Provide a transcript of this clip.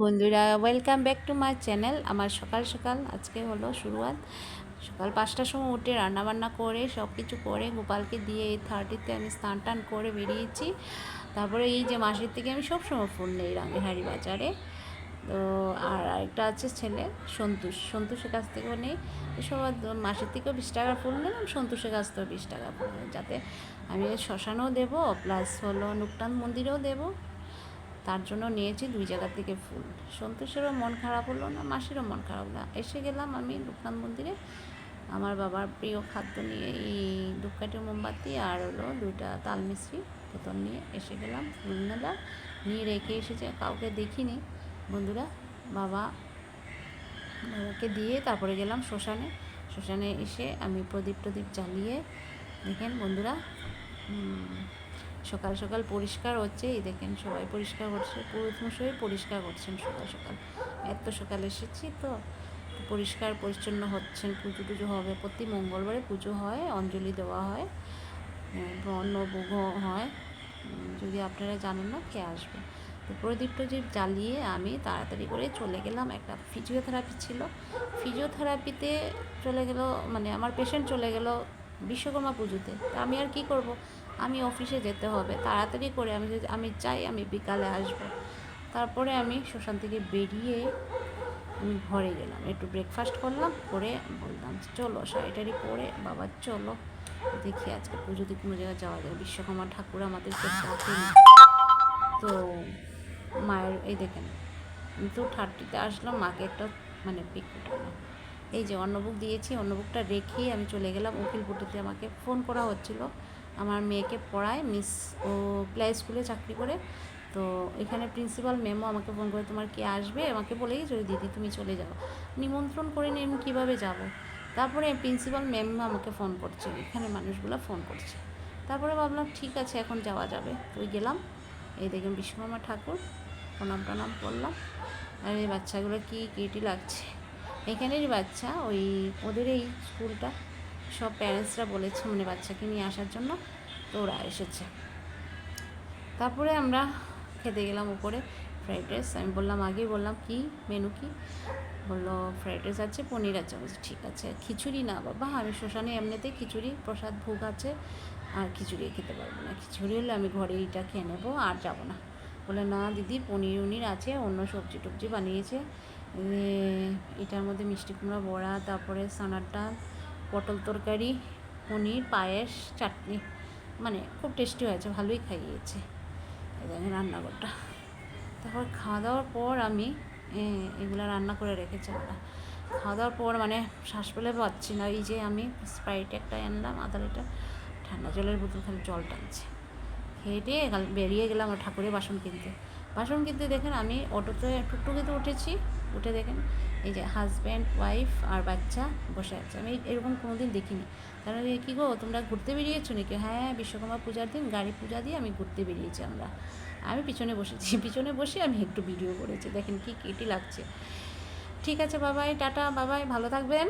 বন্ধুরা, welcome back to my channel. আমার সকাল সকাল আজকে হলো শুরুয়াত। সকাল 5টার সময় উঠে রান্নাবান্না করে সব কিছু করে গোপালকে দিয়ে 8:30-তে আমি স্নান টান করে বেরিয়েছি। তারপরে এই যে মাসির থেকে আমি সব সময় ফুল নেই রাঙেহারি বাজারে। তো আর আরেকটা আছে ছেলে সন্তোষের কাছ থেকেও নেই। তো সবার মাসের থেকেও 20 টাকার ফুল নিলাম, সন্তোষের কাছ থেকেও 20 টাকা ফুল নিলাম, যাতে আমি শ্মশানেও দেবো প্লাস হলো নুকটান মন্দিরেও দেবো। তার জন্য নিয়েছি 2 জায়গা থেকে ফুল। সন্তোষেরও মন খারাপ হলো না, মাসিরও মন খারাপ না। এসে গেলাম আমি লোকনাথ মন্দিরে আমার বাবার প্রিয় খাদ্য নিয়ে, এই ধূপকাঠি মোমবাতি আর হলো 2টা তাল মিশ্রি বোতল নিয়ে এসে গেলাম। ফুল নিলাম, নিয়ে রেখে এসেছে, কাউকে দেখিনি বন্ধুরা। বাবাকে দিয়ে তারপরে গেলাম শ্মশানে এসে আমি প্রদীপ জ্বালিয়ে, দেখেন বন্ধুরা, সকাল সকাল পরিষ্কার হচ্ছে। এই দেখেন সবাই পরিষ্কার করছে, পুরোহিত মশাই পরিষ্কার করছেন সকাল সকাল। এত সকাল এসেছি তো পরিষ্কার পরিচ্ছন্ন হচ্ছেন। পুজো টুজো হবে, প্রতি মঙ্গলবারে পুজো হয়, অঞ্জলি দেওয়া হয়, অন্নভোগ হয়। যদি আপনারা জানেন না, কে আসবে। তো প্রদীপ জ্বালিয়ে আমি তাড়াতাড়ি করে চলে গেলাম। একটা ফিজিওথেরাপি ছিল, ফিজিওথেরাপিতে চলে গেল, মানে আমার পেশেন্ট চলে গেল বিশ্বকর্মা পুজোতে। তা আমি আর কি করব, আমি অফিসে যেতে হবে তাড়াতাড়ি করে। আমি চাই আমি বিকালে আসব। তারপরে আমি শ্মশান থেকে বেরিয়ে আমি ঘরে গেলাম, একটু ব্রেকফাস্ট করলাম, করে বললাম চলো শাড়ি পরে বাবা চলো দেখি আজকে পুজোতে কোনো জায়গায় যাওয়া যায়। বিশ্বকর্মা ঠাকুর আমাদেরকে ডাকেন। তো মায়ের এই দেখেন, আমি তো 30তে আসলাম, মাকে একটা মানে পিক উঠালাম। এই যে অন্নভোগ দিয়েছি, অন্নভোগটা রেখেই আমি চলে গেলাম উকিলপুটিতে। আমাকে ফোন করা হচ্ছিল, আমার মেয়েকে পড়ায় মিস, ও প্লে স্কুলে চাকরি করে। তো এখানে প্রিন্সিপাল ম্যামও আমাকে ফোন করে, তোমার কে আসবে আমাকে বলে গেছে, ওই দিদি তুমি চলে যাও। নিমন্ত্রণ করে নিয়ে আমি কীভাবে যাব। তারপরে প্রিন্সিপাল ম্যাম আমাকে ফোন করছে, এখানে মানুষগুলো ফোন করছে। তারপরে ভাবলাম ঠিক আছে এখন যাওয়া যাবে। ওই গেলাম, এই দেখুন বিশ্বকর্মা ঠাকুর, প্রণাম করলাম। আর এই বাচ্চাগুলো কি কিউটি লাগছে, এখানেরই বাচ্চা। ওই ওদের এই স্কুলটা সব প্যারেন্টসরা বলেছে মানে বাচ্চাকে নিয়ে আসার জন্য, তো ওরা এসেছে। তারপরে আমরা খেতে গেলাম উপরে ফ্রাইড রাইস। আমি বললাম, আগেই বললাম কি মেনু কি, বললো ফ্রাইড রাইস আছে, পনির আছে। বলছি ঠিক আছে। খিচুড়ি না বাবা, আমি শ্মশানে এমনিতেই খিচুড়ি প্রসাদ ভোগ আছে, আর খিচুড়ি খেতে পারবো না। খিচুড়ি হলে আমি ঘরে এইটা খেয়ে নেবো, আর যাবো না। বলে না দিদি পনির আছে, অন্য সবজি টবজি বানিয়েছে। এটার মধ্যে মিষ্টি কুমড়া বড়া, তারপরে সানার ডাল, পটল তরকারি, পনির, পায়েস, চাটনি, মানে খুব টেস্টি হয়েছে, ভালোই খাইয়েছে। এই দেখেন রান্নাঘরটা। তারপর খাওয়া দাওয়ার পর আমি এগুলো রান্না করে রেখেছি। ওরা খাওয়া দাওয়ার পর মানে শ্বাস পেলে পাচ্ছি না। এই যে আমি স্প্রাইট একটা আনলাম, আধা লিটার, ঠান্ডা জলের বোতল, খালি জল টানছে। হেঁটে বেরিয়ে গেলাম ঠাকুরের বাসন কিনতে। দেখেন আমি অটোতে টুকটুকিতে উঠেছি, উঠে দেখেন এই যে হাজব্যান্ড ওয়াইফ আর বাচ্চা বসে আছে। আমি এরকম কোনো দিন দেখিনি। তারা কী গো তোমরা ঘুরতে বেরিয়েছো নাকি? হ্যাঁ, বিশ্বকর্মা পূজার দিন গাড়ি পূজা দিয়ে আমি ঘুরতে বেরিয়েছি আমরা। আমি পিছনে বসেছি, পিছনে বসে আমি একটু ভিডিও করেছি। দেখেন কি কিউটি লাগছে। ঠিক আছে বাবাই, টাটা, বাবাই, ভালো থাকবেন।